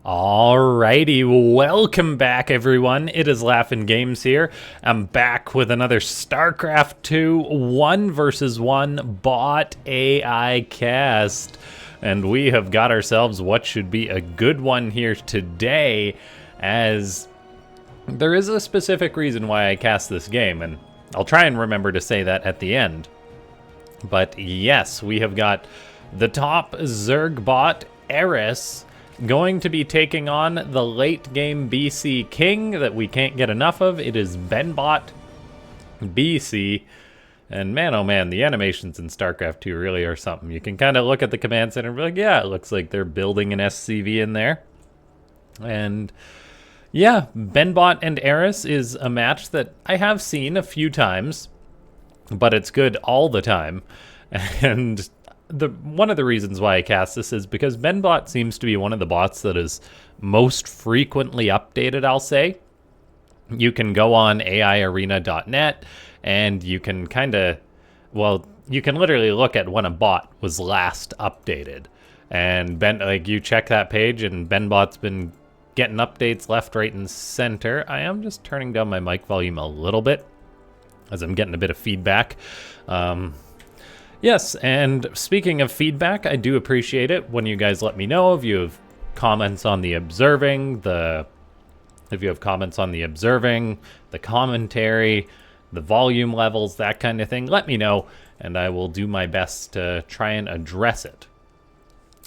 Alrighty, welcome back everyone. It is LaughNgamez here. I'm back with another Starcraft 2 1 versus 1 bot AI cast. And we have got ourselves what should be a good one here today, as there is a specific reason why I cast this game, and I'll try and remember to say that at the end. But yes, we have got the top Zerg bot, Eris, going to be taking on the late game BC king that we can't get enough of. It is BenBotBC. And man, oh man, the animations in StarCraft 2 really are something. You can kind of look at the command center and be like, yeah, it looks like they're building an SCV in there. And yeah, BenBot and Eris is a match that I have seen a few times, but it's good all the time. And one of the reasons why I cast this is because BenBot seems to be one of the bots that is most frequently updated, I'll say. You can go on aiarena.net and you can you can literally look at when a bot was last updated. And you check that page and BenBot's been getting updates left, right, and center. I am just turning down my mic volume a little bit as I'm getting a bit of feedback. Yes, and speaking of feedback, I do appreciate it when you guys let me know if you have comments on the observing, the commentary, the volume levels, that kind of thing. Let me know, and I will do my best to try and address it.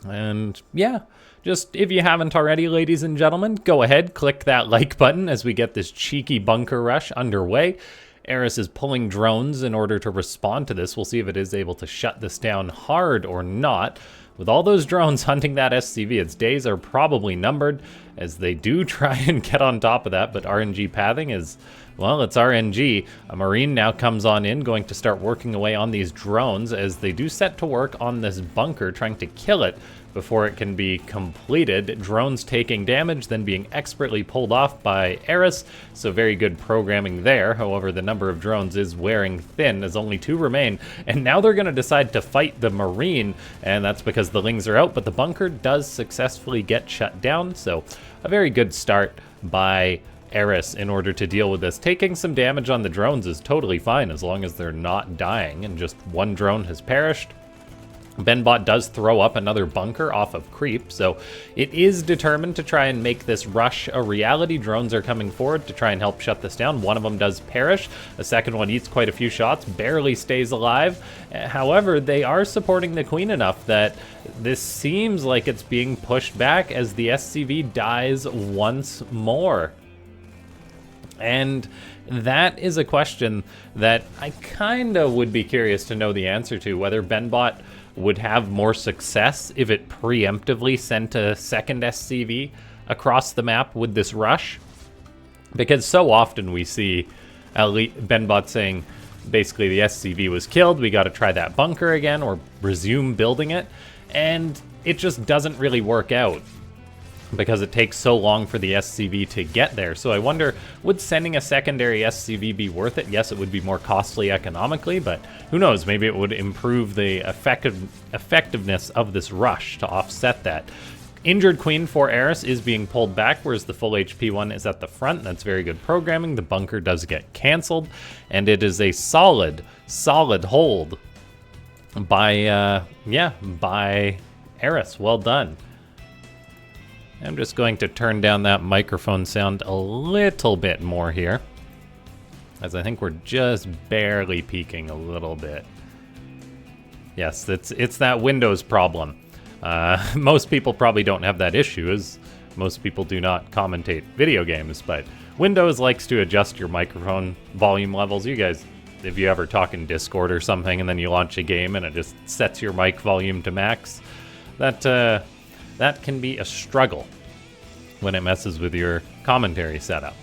And yeah, just if you haven't already, ladies and gentlemen, go ahead, click that like button as we get this cheeky bunker rush underway. Eris is pulling drones in order to respond to this. We'll see if it is able to shut this down hard or not. With all those drones hunting that SCV, its days are probably numbered, as they do try and get on top of that, but RNG pathing is, well, it's RNG. A Marine now comes on in, going to start working away on these drones, as they do set to work on this bunker, trying to kill it before it can be completed. Drones taking damage, then being expertly pulled off by Eris, so very good programming there. However, the number of drones is wearing thin, as only 2 remain, and now they're going to decide to fight the Marine, and that's because the Lings are out, but the bunker does successfully get shut down, so a very good start by Eris in order to deal with this. Taking some damage on the drones is totally fine as long as they're not dying, and just 1 drone has perished. BenBot does throw up another bunker off of creep, so it is determined to try and make this rush a reality. Drones are coming forward to try and help shut this down. One of them does perish. The second one eats quite a few shots, barely stays alive. However, they are supporting the queen enough that this seems like it's being pushed back as the SCV dies once more. And that is a question that I kind of would be curious to know the answer to, whether BenBot would have more success if it preemptively sent a second SCV across the map with this rush. Because so often we see BenBot saying, basically, the SCV was killed, we got to try that bunker again or resume building it, and it just doesn't really work out because it takes so long for the SCV to get there. So I wonder, would sending a secondary SCV be worth it? Yes, it would be more costly economically, but who knows, maybe it would improve the effectiveness of this rush to offset that. Injured queen for Eris is being pulled back, whereas the full HP one is at the front. That's very good programming. The bunker does get canceled, and it is a solid hold by Eris. Well done. I'm just going to turn down that microphone sound a little bit more here, as I think we're just barely peaking a little bit. Yes, it's that Windows problem. Most people probably don't have that issue, as most people do not commentate video games, but Windows likes to adjust your microphone volume levels. You guys, if you ever talk in Discord or something and then you launch a game and it just sets your mic volume to max, that can be a struggle when it messes with your commentary setup.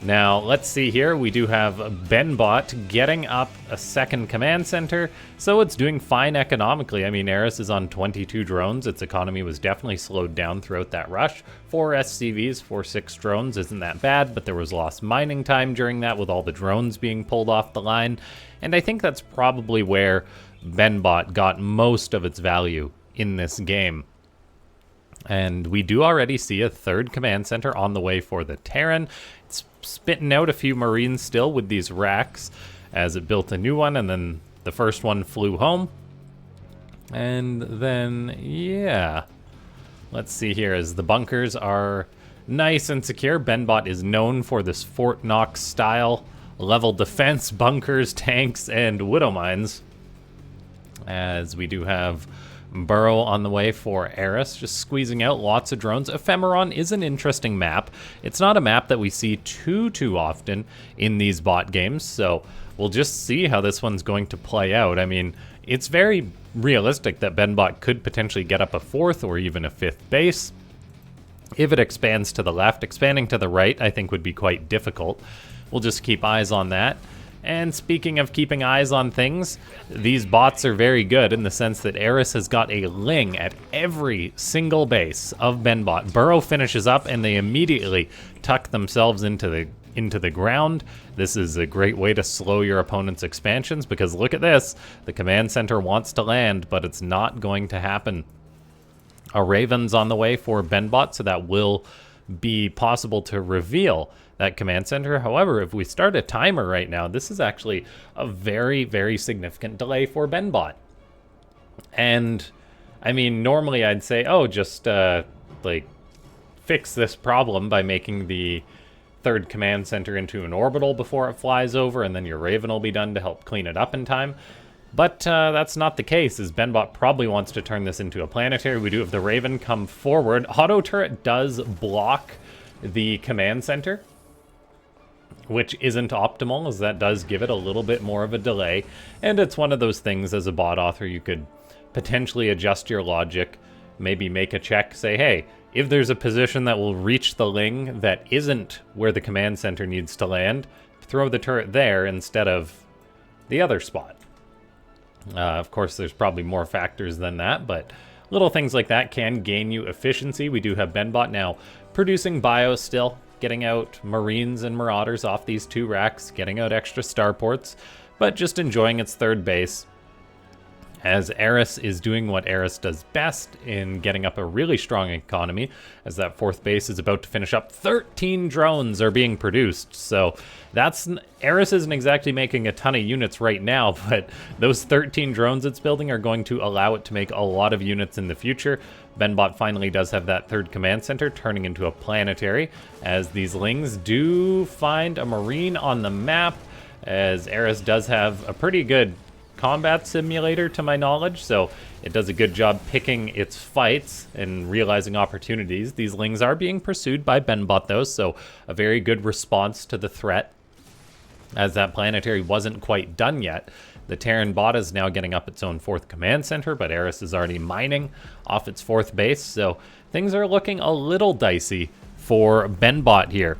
Now, let's see here. We do have BenBot getting up a second command center, so it's doing fine economically. I mean, Eris is on 22 drones. Its economy was definitely slowed down throughout that rush. 4 SCVs for 6 drones isn't that bad, but there was lost mining time during that with all the drones being pulled off the line. And I think that's probably where BenBot got most of its value in this game. And we do already see a third command center on the way for the Terran. It's spitting out a few Marines still with these racks as it built a new one, and then the first one flew home. And then, yeah. Let's see here, as the bunkers are nice and secure. BenBot is known for this Fort Knox style level defense, bunkers, tanks, and widow mines. As we do have Burrow on the way for Eris, just squeezing out lots of drones. Ephemeron is an interesting map. It's not a map that we see too often in these bot games, so we'll just see how this one's going to play out. I mean, it's very realistic that BenBot could potentially get up a 4th or even a 5th base if it expands to the left. Expanding to the right, I think, would be quite difficult. We'll just keep eyes on that. And speaking of keeping eyes on things, these bots are very good in the sense that Eris has got a Ling at every single base of BenBot. Burrow finishes up and they immediately tuck themselves into the ground. This is a great way to slow your opponent's expansions, because look at this. The command center wants to land, but it's not going to happen. A Raven's on the way for BenBot, so that will be possible to reveal that command center. However, if we start a timer right now, this is actually a very significant delay for BenBot. And I mean, normally I'd say, oh, just like fix this problem by making the third command center into an orbital before it flies over, and then your Raven will be done to help clean it up in time. But that's not the case, as BenBot probably wants to turn this into a planetary. We do have the Raven come forward. Auto turret does block the command center, which isn't optimal, as that does give it a little bit more of a delay. And it's one of those things, as a bot author, you could potentially adjust your logic, maybe make a check, say, hey, if there's a position that will reach the Ling that isn't where the command center needs to land, throw the turret there instead of the other spot. Of course, there's probably more factors than that, but little things like that can gain you efficiency. We do have BenBot now producing bios still, getting out Marines and Marauders off these 2 racks, getting out extra starports, but just enjoying its third base, as Eris is doing what Eris does best in getting up a really strong economy, as that 4th base is about to finish up. 13 drones are being produced, so Eris isn't exactly making a ton of units right now, but those 13 drones it's building are going to allow it to make a lot of units in the future. BenBot finally does have that third command center turning into a planetary, as these Lings do find a Marine on the map, as Eris does have a pretty good combat simulator to my knowledge, so it does a good job picking its fights and realizing opportunities. These Lings are being pursued by BenBot though, so a very good response to the threat, as that planetary wasn't quite done yet. The Terran bot is now getting up its own 4th command center, but Eris is already mining off its 4th base, so things are looking a little dicey for BenBot here.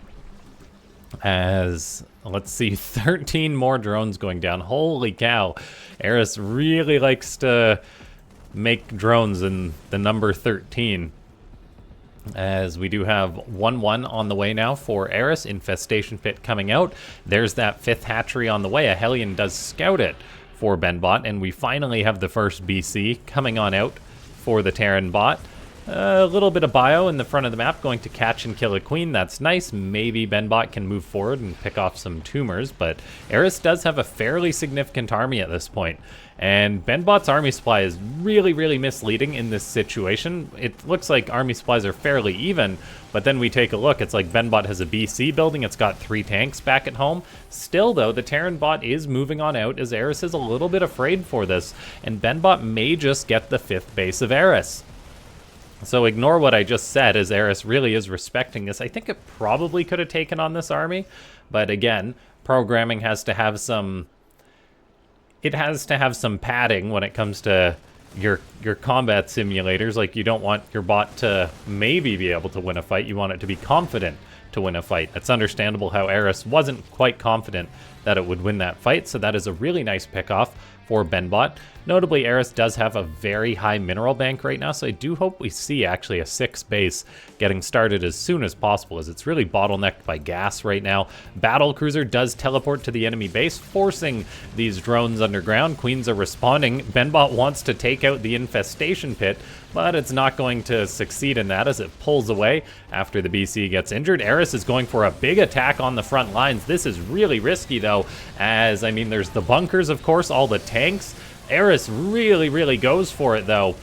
As, let's see, 13 more drones going down. Holy cow. Eris really likes to make drones in the number 13. As we do have 1-1 on the way now for Eris. Infestation Pit coming out. There's that 5th hatchery on the way. A Hellion does scout it for BenBot, and we finally have the first BC coming on out for the Terran bot. A little bit of bio in the front of the map, going to catch and kill a queen. That's nice. Maybe BenBot can move forward and pick off some tumors, but Eris does have a fairly significant army at this point. And BenBot's army supply is really misleading in this situation. It looks like army supplies are fairly even, but then we take a look. It's like BenBot has a BC building. It's got 3 tanks back at home. Still, though, the Terran bot is moving on out, as Eris is a little bit afraid for this, and BenBot may just get the 5th base of Eris. So ignore what I just said, as Eris really is respecting this. I think it probably could have taken on this army, but again, programming has to have some... It has to have some padding when it comes to your combat simulators. Like, you don't want your bot to maybe be able to win a fight. You want it to be confident to win a fight. It's understandable how Eris wasn't quite confident that it would win that fight, so that is a really nice pickoff for BenBot. Notably, Eris does have a very high mineral bank right now, so I do hope we see actually a 6th base getting started as soon as possible, as it's really bottlenecked by gas right now. Battlecruiser does teleport to the enemy base, forcing these drones underground. Queens are responding. BenBot wants to take out the infestation pit, but it's not going to succeed in that as it pulls away after the BC gets injured. Eris is going for a big attack on the front lines. This is really risky though, as I mean, there's the bunkers, of course, all the tanks. Eris really goes for it though,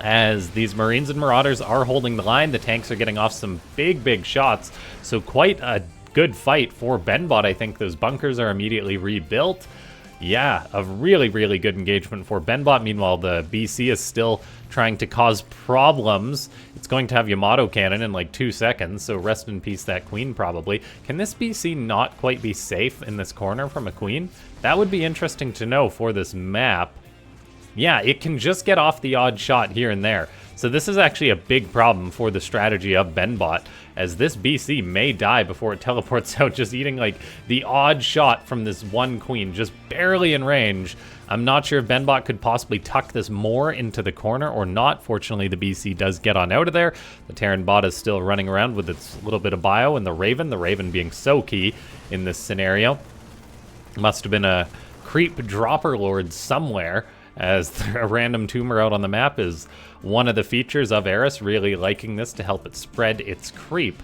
as these Marines and Marauders are holding the line. The tanks are getting off some big shots, so quite a good fight for BenBot. I think those bunkers are immediately rebuilt. Yeah, a really good engagement for BenBot. Meanwhile, the BC is still trying to cause problems. It's going to have Yamato cannon in like 2 seconds, so rest in peace that queen probably. Can this BC not quite be safe in this corner from a queen? That would be interesting to know for this map. Yeah, it can just get off the odd shot here and there. So this is actually a big problem for the strategy of BenBot, as this BC may die before it teleports out, just eating like the odd shot from this one queen, just barely in range. I'm not sure if BenBot could possibly tuck this more into the corner or not. Fortunately, the BC does get on out of there. The Terran bot is still running around with its little bit of bio, and the Raven being so key in this scenario. Must have been a creep dropper lord somewhere, as a random tumor out on the map is one of the features of Eris, really liking this to help it spread its creep.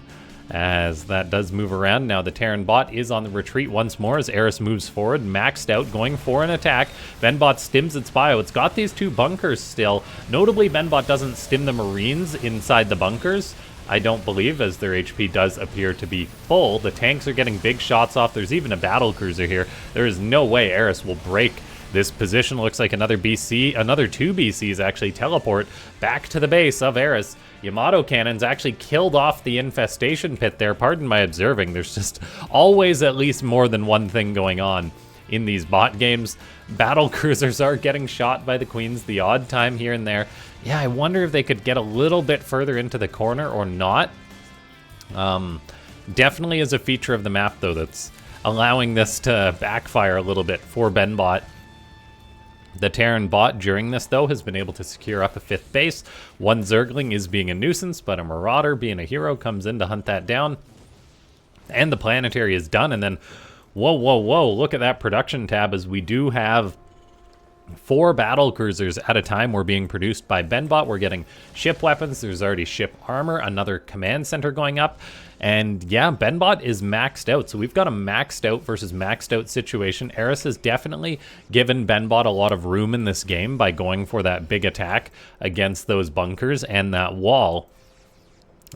As that does move around, now the Terran bot is on the retreat once more as Eris moves forward, maxed out, going for an attack. BenBot stims its bio. It's got these 2 bunkers still. Notably, BenBot doesn't stim the Marines inside the bunkers, I don't believe, as their HP does appear to be full. The tanks are getting big shots off. There's even a battle cruiser here. There is no way Eris will break this position. Looks like another BC, another 2 BCs actually teleport back to the base of Eris. Yamato cannons actually killed off the infestation pit there. Pardon my observing. There's just always at least more than one thing going on in these bot games. Battle cruisers are getting shot by the queens the odd time here and there. Yeah, I wonder if they could get a little bit further into the corner or not. Definitely is a feature of the map though that's allowing this to backfire a little bit for BenBot. The Terran bot during this, though, has been able to secure up a 5th base. One Zergling is being a nuisance, but a Marauder, being a hero, comes in to hunt that down. And the planetary is done, and then, whoa, look at that production tab, as we do have 4 battle cruisers at a time were being produced by BenBot. We're getting ship weapons. There's already ship armor, another command center going up. And yeah, BenBot is maxed out. So we've got a maxed out versus maxed out situation. Eris has definitely given BenBot a lot of room in this game by going for that big attack against those bunkers and that wall.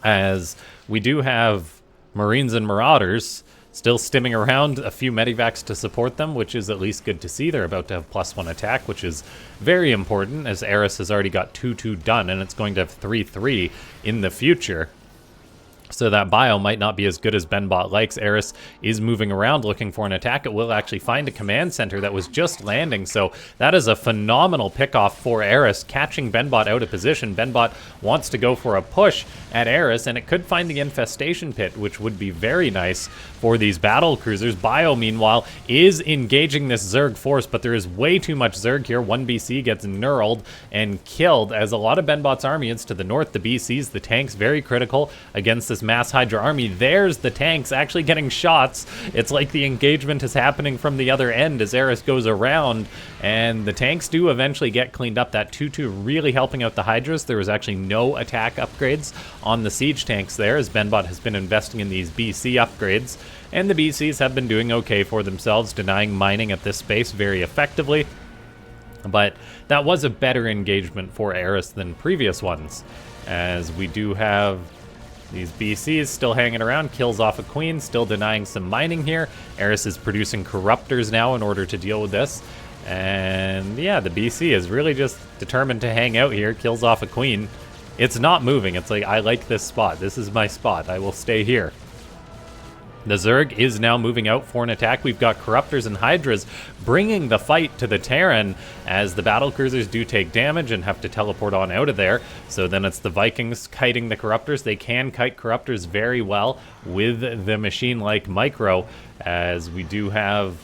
As we do have Marines and Marauders still stimming around, a few medivacs to support them, which is at least good to see. They're about to have +1 attack, which is very important, as Eris has already got 2-2 done, and it's going to have 3-3 in the future. So that bio might not be as good as BenBot likes. Eris is moving around looking for an attack. It will actually find a command center that was just landing. So that is a phenomenal pickoff for Eris, catching BenBot out of position. BenBot wants to go for a push at Eris, and it could find the infestation pit, which would be very nice for these battle cruisers. Bio, meanwhile, is engaging this Zerg force, but there is way too much Zerg here. One BC gets knurled and killed, as a lot of BenBot's army is to the north. The BCs, the tanks, very critical against this mass Hydra army. There's the tanks actually getting shots. It's like the engagement is happening from the other end as Eris goes around, and the tanks do eventually get cleaned up. That 2-2 really helping out the Hydras. There was actually no attack upgrades on the siege tanks there, as BenBot has been investing in these BC upgrades, and the BCs have been doing okay for themselves, denying mining at this space very effectively. But that was a better engagement for Eris than previous ones, as we do have these BCs still hanging around, kills off a queen, still denying some mining here. Eris is producing corruptors now in order to deal with this. And yeah, the BC is really just determined to hang out here, kills off a queen. It's not moving. It's like, I like this spot. This is my spot. I will stay here. The Zerg is now moving out for an attack. We've got Corruptors and Hydras bringing the fight to the Terran, as the battle cruisers do take damage and have to teleport on out of there. So then it's the Vikings kiting the Corruptors. They can kite Corruptors very well with the machine-like micro, as we do have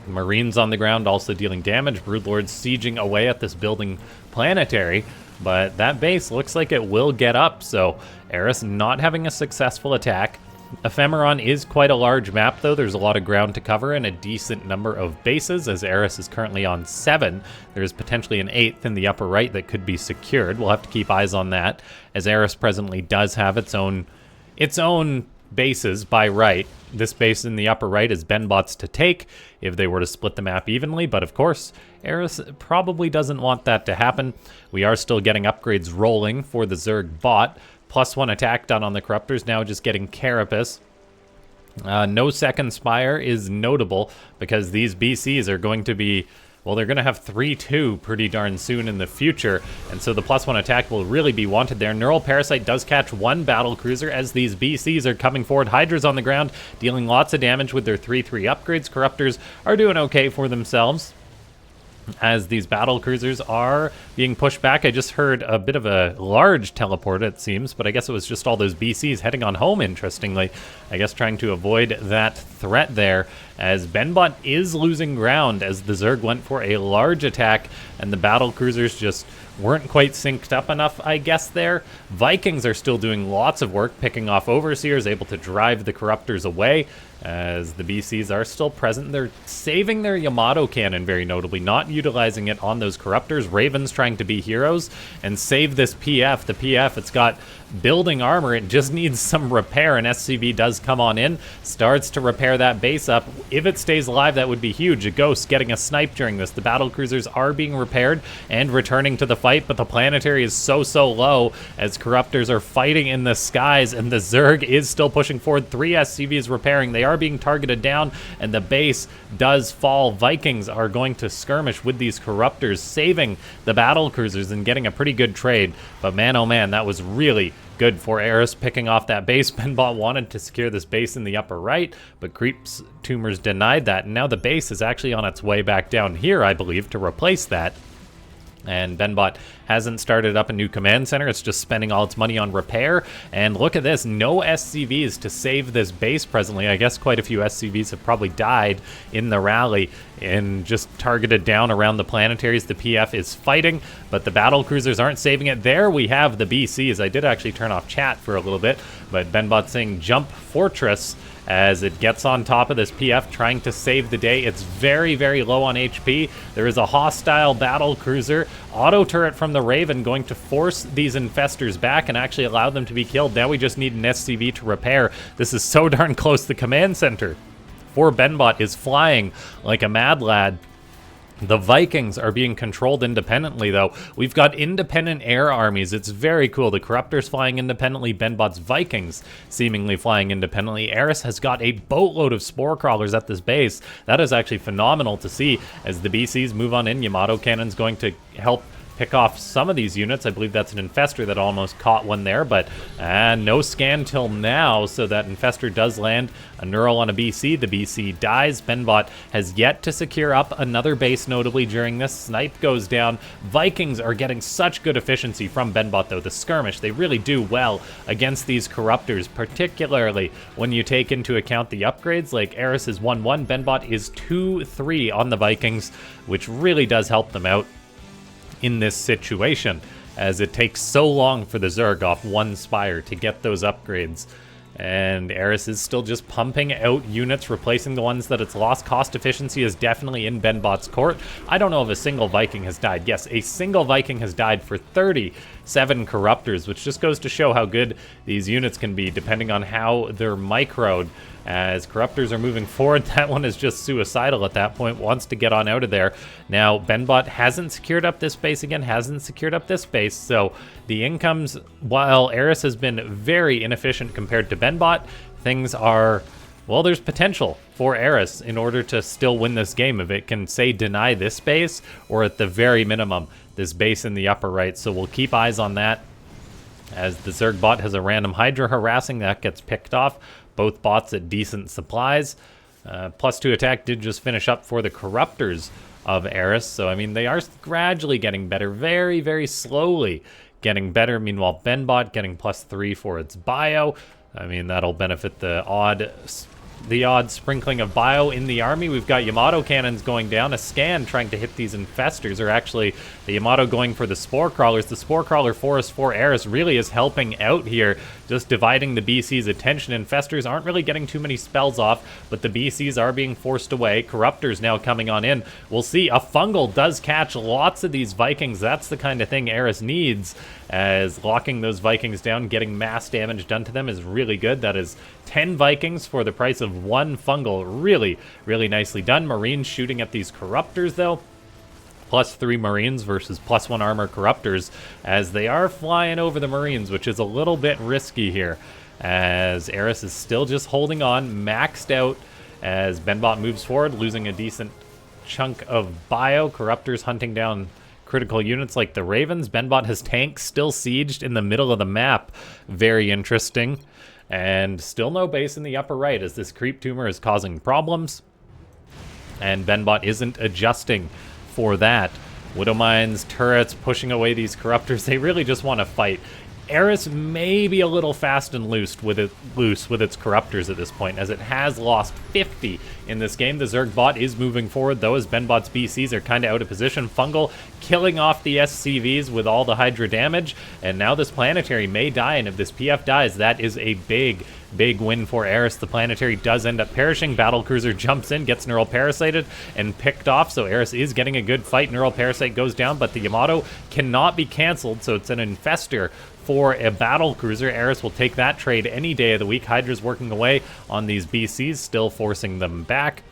Marines on the ground also dealing damage. Broodlords sieging away at this building planetary. But that base looks like it will get up, so Eris not having a successful attack. Ephemeron is quite a large map, though. There's a lot of ground to cover and a decent number of bases, as Eris is currently on 7. There's potentially an 8th in the upper right that could be secured. We'll have to keep eyes on that, as Eris presently does have its own bases by right. This base in the upper right is BenBot's to take if they were to split the map evenly, but of course, Eris probably doesn't want that to happen. We are still getting upgrades rolling for the Zerg bot. +1 attack done on the Corruptors, now just getting Carapace. No second Spire is notable because these BCs are going to be, well, they're going to have 3-2 pretty darn soon in the future, and so the +1 attack will really be wanted there. Neural Parasite does catch 1 battle cruiser as these BCs are coming forward. Hydra's on the ground, dealing lots of damage with their 3-3 upgrades. Corruptors are doing okay for themselves, as these battle cruisers are being pushed back. I just heard a bit of a large teleport, it seems, but I guess it was just all those BCs heading on home, interestingly. I guess trying to avoid that threat there, as BenBot is losing ground as the Zerg went for a large attack, and the battle cruisers just weren't quite synced up enough, I guess, there. Vikings are still doing lots of work, picking off Overseers, able to drive the Corruptors away, as the BCs are still present. They're saving their Yamato cannon, very notably, not utilizing it on those Corruptors. Raven's trying to be heroes and save this PF. The PF, it's got building armor, it just needs some repair, and SCV does come on in, starts to repair that base up. If it stays alive, that would be huge. A Ghost getting a snipe during this. The battle cruisers are being repaired and returning to the fight, but the planetary is so low as Corruptors are fighting in the skies, and the Zerg is still pushing forward. 3 SCVs repairing. They are being targeted down, and the base does fall. Vikings are going to skirmish with these Corruptors, saving the battle cruisers and getting a pretty good trade, but man, oh man, that was really good for Eris picking off that base. BenBot wanted to secure this base in the upper right, but Creep's Tumors denied that, and now the base is actually on its way back down here, I believe, to replace that. And BenBot hasn't started up a new command center. It's just spending all its money on repair. And look at this, no SCVs to save this base presently. I guess quite a few SCVs have probably died in the rally and just targeted down around the planetaries. The PF is fighting, but the battle cruisers aren't saving it. There we have the BCs. I did actually turn off chat for a little bit, but BenBot saying jump fortress as it gets on top of this PF, trying to save the day. It's very low on HP. There is a hostile battle cruiser. Auto turret from the Raven going to force these infestors back and actually allow them to be killed. Now we just need an SCV to repair. This is so darn close. The command center for BenBot is flying like a mad lad. The Vikings are being controlled independently, though. We've got independent air armies. It's very cool. The Corruptors flying independently, BenBot's Vikings seemingly flying independently. Eris has got a boatload of spore crawlers at this base. That is actually phenomenal to see as the BCs move on in. Yamato Cannon's going to help pick off some of these units. I believe that's an infestor that almost caught one there, but no scan till now, so that infestor does land a neural on a BC. The BC dies. BenBot has yet to secure up another base, notably during this. Snipe goes down. Vikings are getting such good efficiency from BenBot, though. The skirmish, they really do well against these Corruptors, particularly when you take into account the upgrades. Like Eris is 1-1, BenBot is 2-3 on the Vikings, which really does help them out in this situation, as it takes so long for the Zerg off 1 Spire to get those upgrades. And Eris is still just pumping out units, replacing the ones that it's lost. Cost efficiency is definitely in BenBot's court. I don't know if a single Viking has died. Yes, a single Viking has died for 37 Corruptors, which just goes to show how good these units can be, depending on how they're microed. As Corruptors are moving forward, that one is just suicidal at that point, wants to get on out of there. Now, BenBot hasn't secured up this base again, hasn't secured up this base, so the incomes, while Eris has been very inefficient compared to BenBot, things are, well, there's potential for Eris in order to still win this game if it can, say, deny this base, or at the very minimum, this base in the upper right. So we'll keep eyes on that, as the Zerg bot has a random Hydra harassing, that gets picked off. Both bots at decent supplies. +2 attack did just finish up for the Corruptors of Eris. So, I mean, they are gradually getting better. Very slowly getting better. Meanwhile, BenBot getting +3 for its bio. I mean, that'll benefit the odd the odd sprinkling of bio in the army. We've got Yamato cannons going down, a scan trying to hit these infestors, or actually the Yamato going for the spore crawlers. The spore crawler forest for Eris really is helping out here, just dividing the BC's attention. Infestors aren't really getting too many spells off, but the BCs are being forced away. Corruptors now coming on in. We'll see, a fungal does catch lots of these Vikings. That's the kind of thing Eris needs, as locking those Vikings down, getting mass damage done to them is really good. That is 10 Vikings for the price of 1 fungal. Really, really nicely done. Marines shooting at these Corruptors, though. +3 Marines versus +1 armor Corruptors, as they are flying over the Marines, which is a little bit risky here, as Eris is still just holding on, maxed out, as BenBot moves forward, losing a decent chunk of bio. Corruptors hunting down critical units like the Ravens. BenBot has tanks still sieged in the middle of the map. Very interesting. And still no base in the upper right, as this creep tumor is causing problems. And BenBot isn't adjusting for that. Widow Mines, turrets, pushing away these Corruptors. They really just want to fight. Eris may be a little fast and loose with its Corruptors at this point, as it has lost 50 in this game. The Zerg bot is moving forward, though, as BenBot's BCs are kind of out of position. Fungal killing off the SCVs with all the Hydra damage, and now this Planetary may die, and if this PF dies, that is a big win for Eris. The Planetary does end up perishing. Battlecruiser jumps in, gets Neural Parasited, and picked off, so Eris is getting a good fight. Neural Parasite goes down, but the Yamato cannot be cancelled, so it's an Infestor for a Battlecruiser. Eris will take that trade any day of the week. Hydra's working away on these BCs, still forcing them back.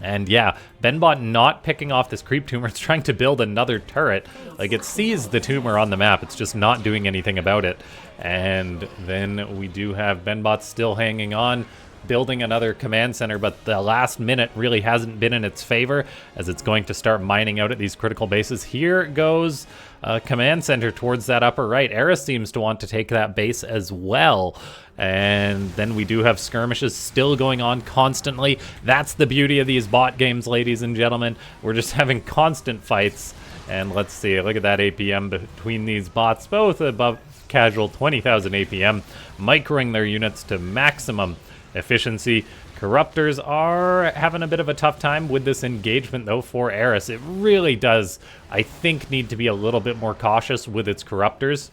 And yeah, BenBot not picking off this creep tumor. It's trying to build another turret. Like, it sees the tumor on the map. It's just not doing anything about it. And then we do have BenBot still hanging on, building another command center, but the last minute really hasn't been in its favor, as it's going to start mining out at these critical bases. Here goes a command center towards that upper right. Eris seems to want to take that base as well. And then we do have skirmishes still going on constantly. That's the beauty of these bot games, ladies and gentlemen. We're just having constant fights. And let's see, look at that APM between these bots, both above casual 20,000 APM, microing their units to maximum efficiency. Corruptors are having a bit of a tough time with this engagement, though, for Eris. It really does, I think, need to be a little bit more cautious with its Corruptors,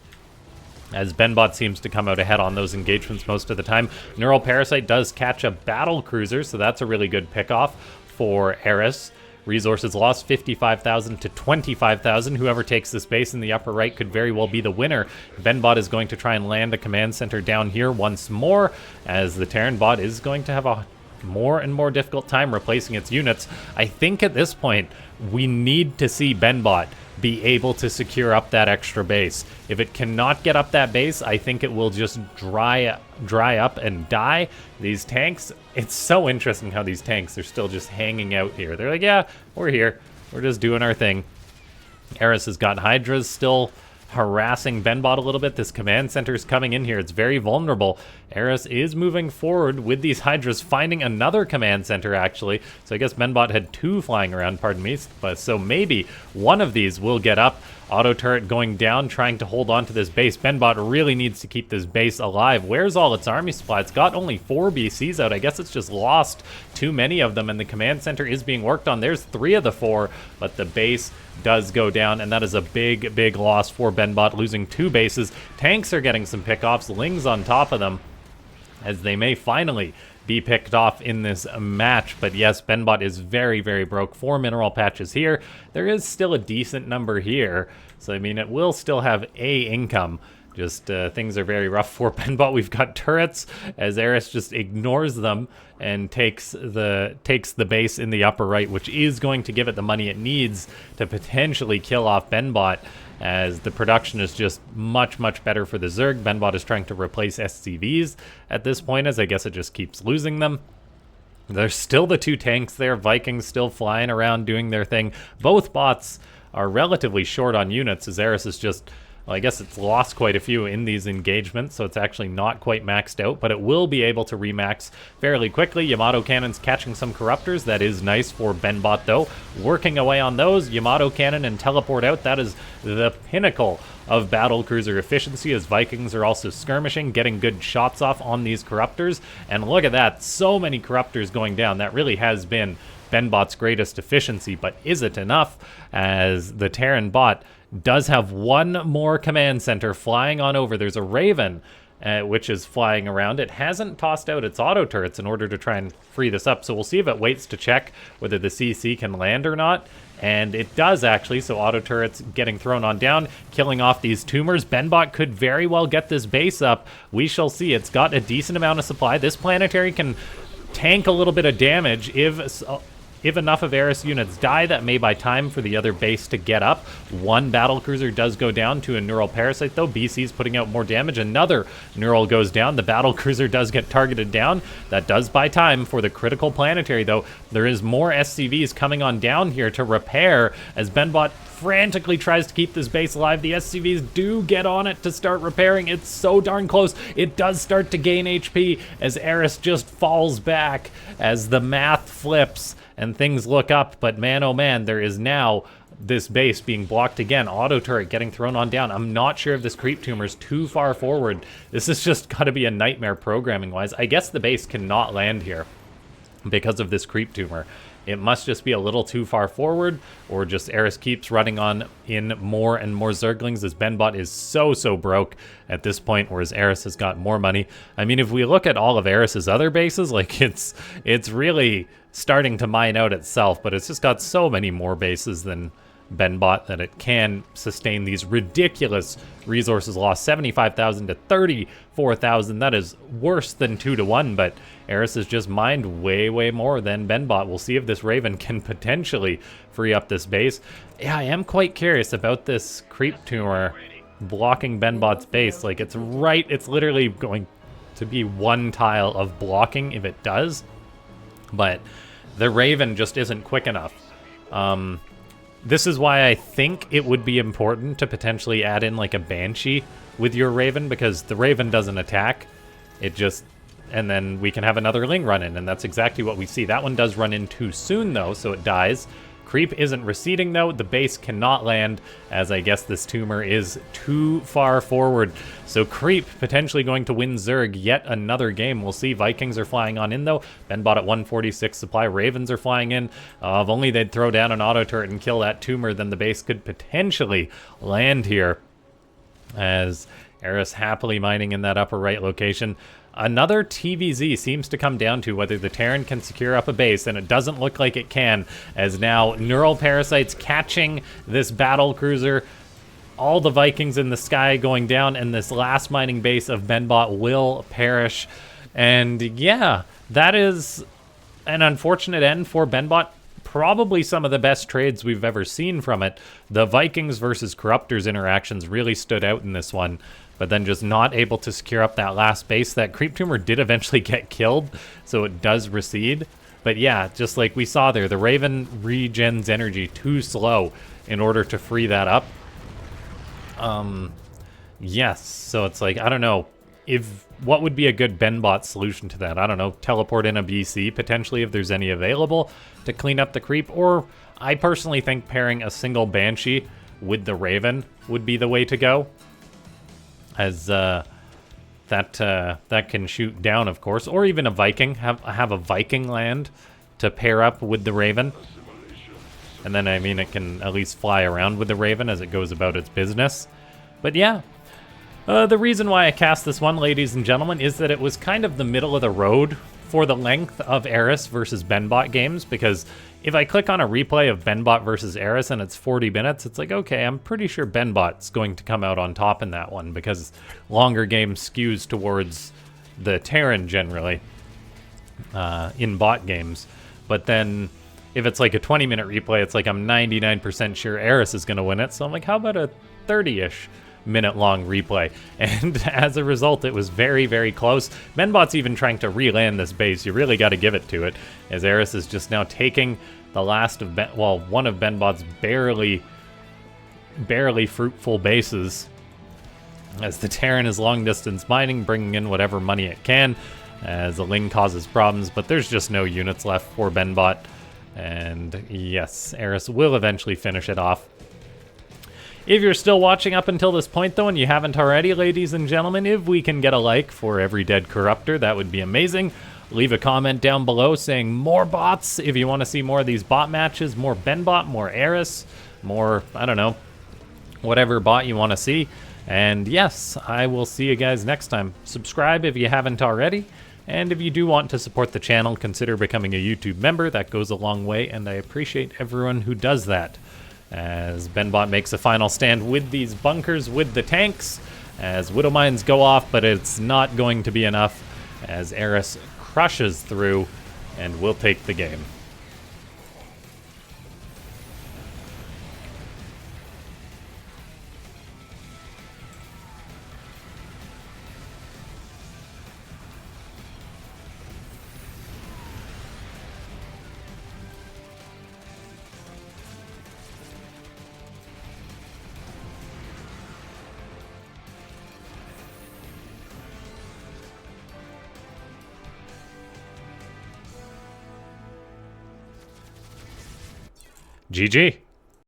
as BenBot seems to come out ahead on those engagements most of the time. Neural Parasite does catch a Battlecruiser, so that's a really good pickoff for Eris. Resources lost 55,000 to 25,000. Whoever takes this base in the upper right could very well be the winner. BenBot is going to try and land a command center down here once more, as the Terran bot is going to have a more and more difficult time replacing its units. I think at this point, we need to see BenBot be able to secure up that extra base. If it cannot get up that base, I think it will just dry up and die. These tanks, it's so interesting how these tanks are still just hanging out here. They're like, yeah, we're here. We're just doing our thing. Eris has got Hydras still harassing BenBot a little bit. This command center is coming in here. It's very vulnerable. Eris is moving forward with these Hydras, finding another command center, actually. So I guess BenBot had 2 flying around, pardon me. But so maybe one of these will get up. Auto turret going down, trying to hold on to this base. BenBot really needs to keep this base alive. Where's all its army supply? It's got only 4 BCs out. I guess it's just lost too many of them, and the command center is being worked on. There's 3 of the 4, but the base does go down, and that is a big loss for BenBot, losing 2 bases. Tanks are getting some pickoffs. Ling's on top of them, as they may finally be picked off in this match. But yes, BenBot is very broke. 4 mineral patches here. There is still a decent number here, so I mean, it will still have a income. Just things are very rough for BenBot. We've got turrets, as Eris just ignores them and takes the base in the upper right, which is going to give it the money it needs to potentially kill off BenBot, as the production is just much better for the Zerg. BenBot is trying to replace SCVs at this point, as I guess it just keeps losing them. There's still the 2 tanks there. Vikings still flying around doing their thing. Both bots are relatively short on units, as Eris is just, well, I guess it's lost quite a few in these engagements, so it's actually not quite maxed out, but it will be able to remax fairly quickly. Yamato cannons catching some Corruptors. That is nice for BenBot, though. Working away on those. Yamato cannon and teleport out. That is the pinnacle of battlecruiser efficiency, as Vikings are also skirmishing, getting good shots off on these corruptors. And look at that, so many corruptors going down. That really has been BenBot's greatest efficiency, but is it enough? As the Terran bot does have one more command center flying on over. There's a Raven, which is flying around. It hasn't tossed out its auto turrets in order to try and free this up, so we'll see if it waits to check whether the CC can land or not. And it does, actually, so auto turrets getting thrown on down, killing off these tumors. BenBot could very well get this base up. We shall see. It's got a decent amount of supply. This planetary can tank a little bit of damage if enough of Eris units die. That may buy time for the other base to get up. One battlecruiser does go down to a neural parasite, though. BC's putting out more damage. Another neural goes down. The battlecruiser does get targeted down. That does buy time for the critical planetary, though. There is more SCVs coming on down here to repair as BenBot frantically tries to keep this base alive. The SCVs do get on it to start repairing. It's so darn close. It does start to gain HP as Eris just falls back as the math flips and things look up, but man, oh man, there is now this base being blocked again. Auto turret getting thrown on down. I'm not sure if this creep tumor is too far forward. This has just got to be a nightmare programming-wise. I guess the base cannot land here because of this creep tumor. It must just be a little too far forward, or just Eris keeps running on in more and more Zerglings as BenBot is so broke at this point, whereas Eris has got more money. I mean, if we look at all of Eris's other bases, like it's really starting to mine out itself, but it's just got so many more bases than BenBot that it can sustain these ridiculous resources lost. 75,000 to 34,000. That is worse than 2-to-1, but Eris has just mined way more than BenBot. We'll see if this Raven can potentially free up this base. Yeah, I am quite curious about this creep tumor blocking BenBot's base. Like, it's literally going to be one tile of blocking if it does, but the Raven just isn't quick enough. This is why I think it would be important to potentially add in like a Banshee with your Raven, because the Raven doesn't attack. It just, and then we can have another Ling run in, and that's exactly what we see. That one does run in too soon though, so it dies. Creep isn't receding though. The base cannot land, as I guess this tumor is too far forward. So Creep potentially going to win Zerg yet another game. We'll see. Vikings are flying on in though. BenBot at 146 supply. Ravens are flying in. If only they'd throw down an auto turret and kill that tumor, then the base could potentially land here. As Eris happily mining in that upper right location. Another TVZ seems to come down to whether the Terran can secure up a base, and it doesn't look like it can, as now neural parasites catching this battle cruiser, all the Vikings in the sky going down, and this last mining base of BenBot will perish. And yeah, that is an unfortunate end for BenBot. Probably some of the best trades we've ever seen from it. The Vikings versus Corruptors interactions really stood out in this one, but then just not able to secure up that last base. That creep tumor did eventually get killed, so it does recede. But yeah, just like we saw there, the Raven regens energy too slow in order to free that up. Yes, so it's like, I don't know, what would be a good BenBot solution to that? I don't know, teleport in a BC, potentially, if there's any available, to clean up the creep, or I personally think pairing a single Banshee with the Raven would be the way to go, as that can shoot down, of course, or even a Viking, have a Viking land to pair up with the Raven, and then, I mean, it can at least fly around with the Raven as it goes about its business. But yeah, the reason why I cast this one, ladies and gentlemen, is that it was kind of the middle of the road for the length of Eris versus BenBot games, because if I click on a replay of BenBot versus Eris and it's 40 minutes, it's like, okay, I'm pretty sure BenBot's going to come out on top in that one, because longer game skews towards the Terran generally in bot games. But then if it's like a 20-minute replay, it's like I'm 99% sure Eris is going to win it, so I'm like, how about a 30-ish minute-long replay? And as a result, it was very close. BenBot's even trying to re-land this base. You really got to give it to it, as Eris is just now taking the last of one of BenBot's barely fruitful bases, as the Terran is long-distance mining, bringing in whatever money it can, as the Ling causes problems, but there's just no units left for BenBot. And yes, Eris will eventually finish it off. If you're still watching up until this point, though, and you haven't already, ladies and gentlemen, if we can get a like for every dead corruptor, that would be amazing. Leave a comment down below saying more bots if you want to see more of these bot matches, more BenBot, more Eris, more, I don't know, whatever bot you want to see. And yes, I will see you guys next time. Subscribe if you haven't already. And if you do want to support the channel, consider becoming a YouTube member. That goes a long way, and I appreciate everyone who does that. As BenBot makes a final stand with these bunkers, with the tanks, as Widow Mines go off, but it's not going to be enough, as Eris crushes through and will take the game. GG.